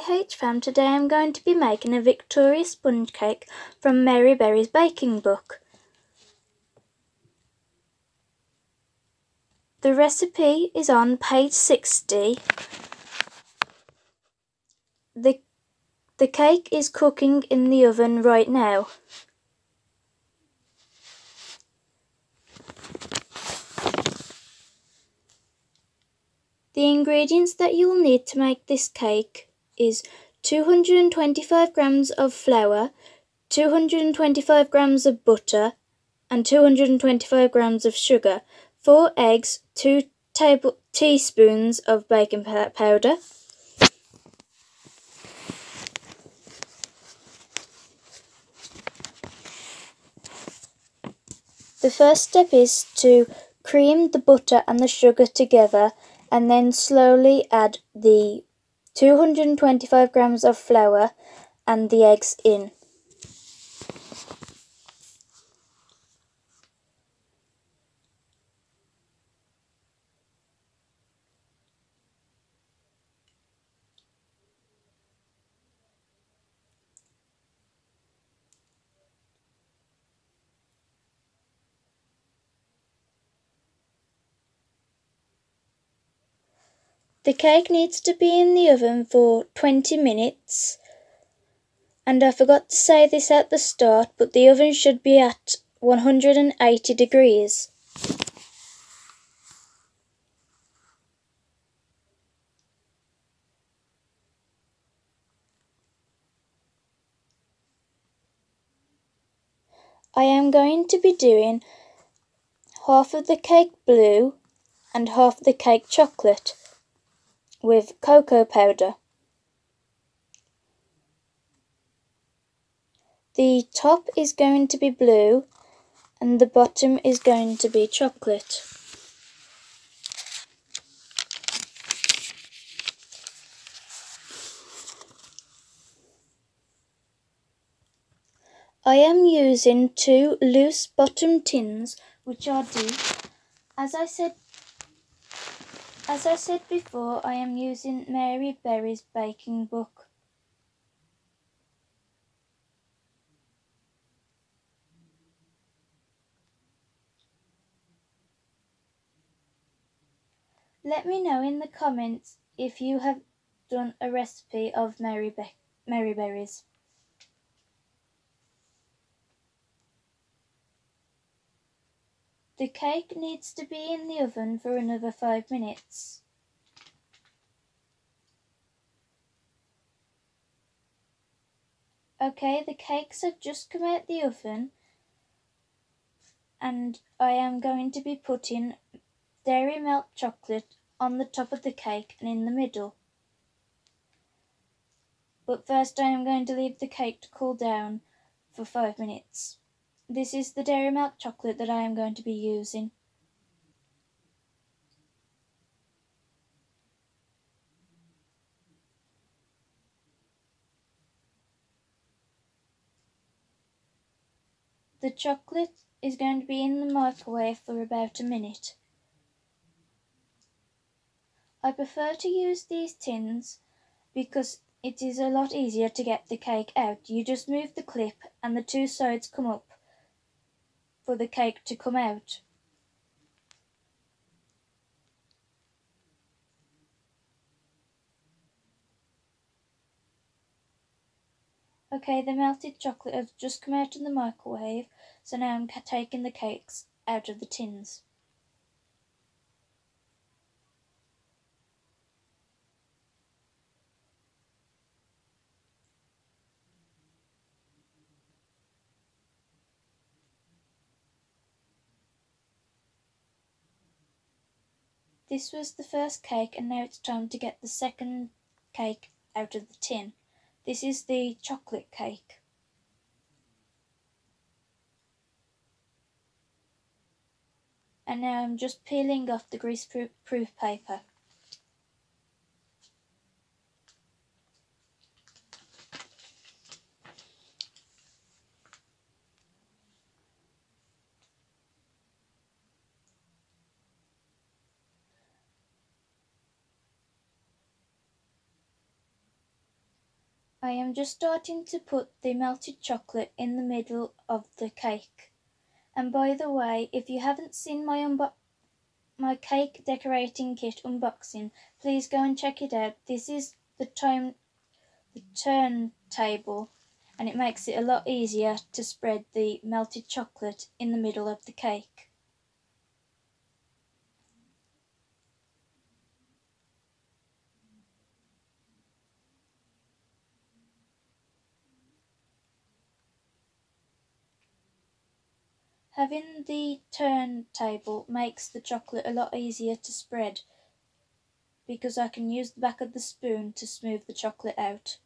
Hey H fam, today I'm going to be making a Victoria sponge cake from Mary Berry's baking book. The recipe is on page 60. The cake is cooking in the oven right now. The ingredients that you will need to make this cake is 225 grams of flour, 225 grams of butter and 225 grams of sugar, 4 eggs, 2 teaspoons of baking powder, The first step is to cream the butter and the sugar together and then slowly add the 225 grams of flour and the eggs in. The cake needs to be in the oven for 20 minutes. And I forgot to say this at the start, but the oven should be at 180 degrees. I am going to be doing half of the cake blue and half the cake chocolate with cocoa powder. The top is going to be blue and the bottom is going to be chocolate. I am using 2 loose bottom tins which are deep. As I said before, I am using Mary Berry's baking book. Let me know in the comments if you have done a recipe of Mary Berry's. The cake needs to be in the oven for another 5 minutes. Okay, the cakes have just come out the oven and I am going to be putting dairy milk chocolate on the top of the cake and in the middle. But first I am going to leave the cake to cool down for 5 minutes. This is the dairy milk chocolate that I am going to be using. The chocolate is going to be in the microwave for about a minute. I prefer to use these tins because it is a lot easier to get the cake out. You just move the clip and the 2 sides come up for the cake to come out. Okay, the melted chocolate has just come out of the microwave, so now I'm taking the cakes out of the tins. This was the first cake and now it's time to get the second cake out of the tin. This is the chocolate cake. And now I'm just peeling off the grease-proof paper. I am just starting to put the melted chocolate in the middle of the cake. And by the way, if you haven't seen my cake decorating kit unboxing, please go and check it out. This is the turntable, and it makes it a lot easier to spread the melted chocolate in the middle of the cake. Having the turntable makes the chocolate a lot easier to spread because I can use the back of the spoon to smooth the chocolate out.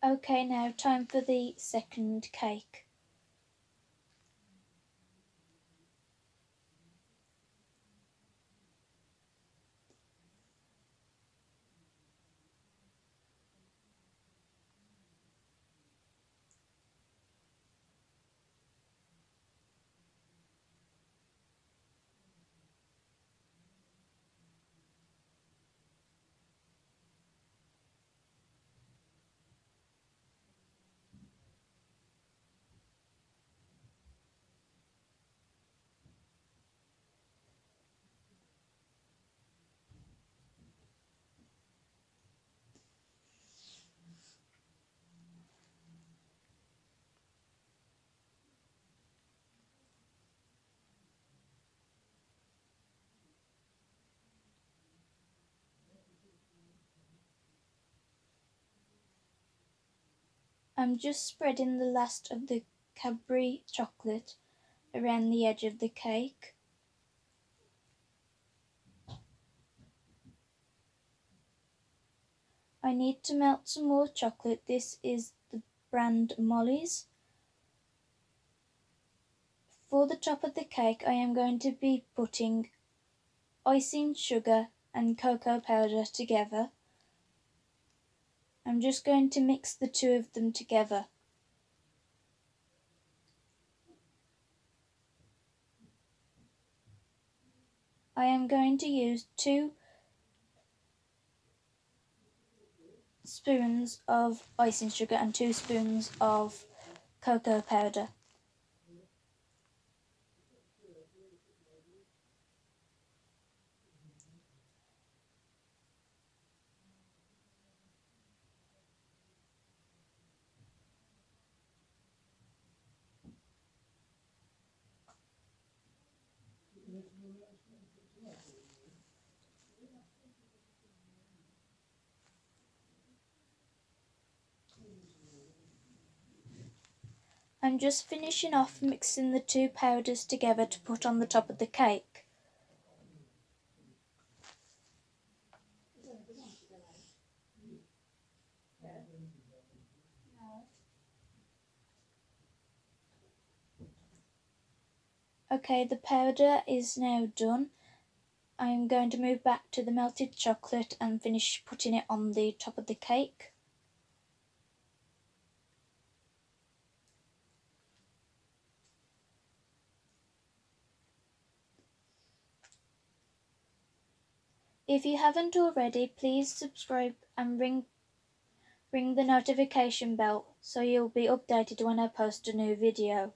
Okay, now time for the second cake. I'm just spreading the last of the Cadbury chocolate around the edge of the cake. I need to melt some more chocolate. This is the brand Molly's. For the top of the cake, I am going to be putting icing sugar and cocoa powder together. I'm just going to mix the two of them together. I am going to use 2 spoons of icing sugar and 2 spoons of cocoa powder. I'm just finishing off mixing the 2 powders together to put on the top of the cake. Okay, the powder is now done. I'm going to move back to the melted chocolate and finish putting it on the top of the cake. If you haven't already, please subscribe and ring the notification bell so you'll be updated when I post a new video.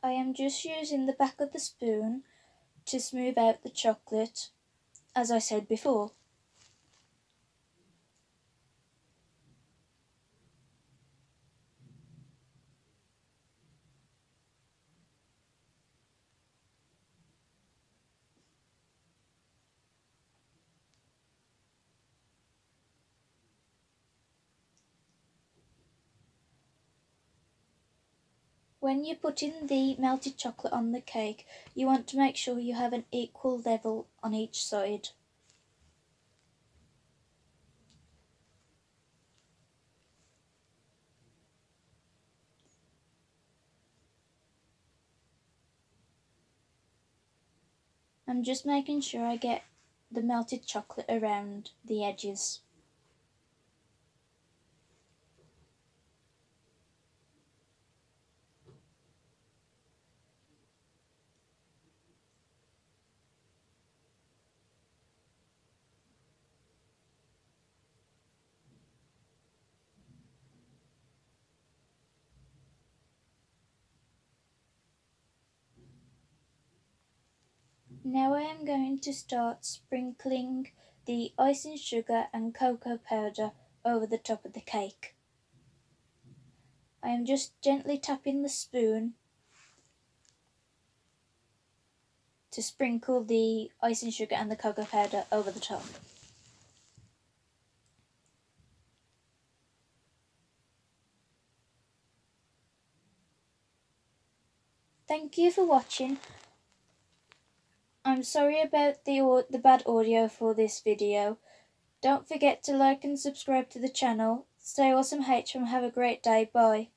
I am just using the back of the spoon to smooth out the chocolate, as I said before. When you're putting the melted chocolate on the cake, you want to make sure you have an equal level on each side. I'm just making sure I get the melted chocolate around the edges. Now I am going to start sprinkling the icing sugar and cocoa powder over the top of the cake. I am just gently tapping the spoon to sprinkle the icing sugar and the cocoa powder over the top. Thank you for watching. I'm sorry about the bad audio for this video. Don't forget to like and subscribe to the channel. Stay awesome, H, and have a great day. Bye.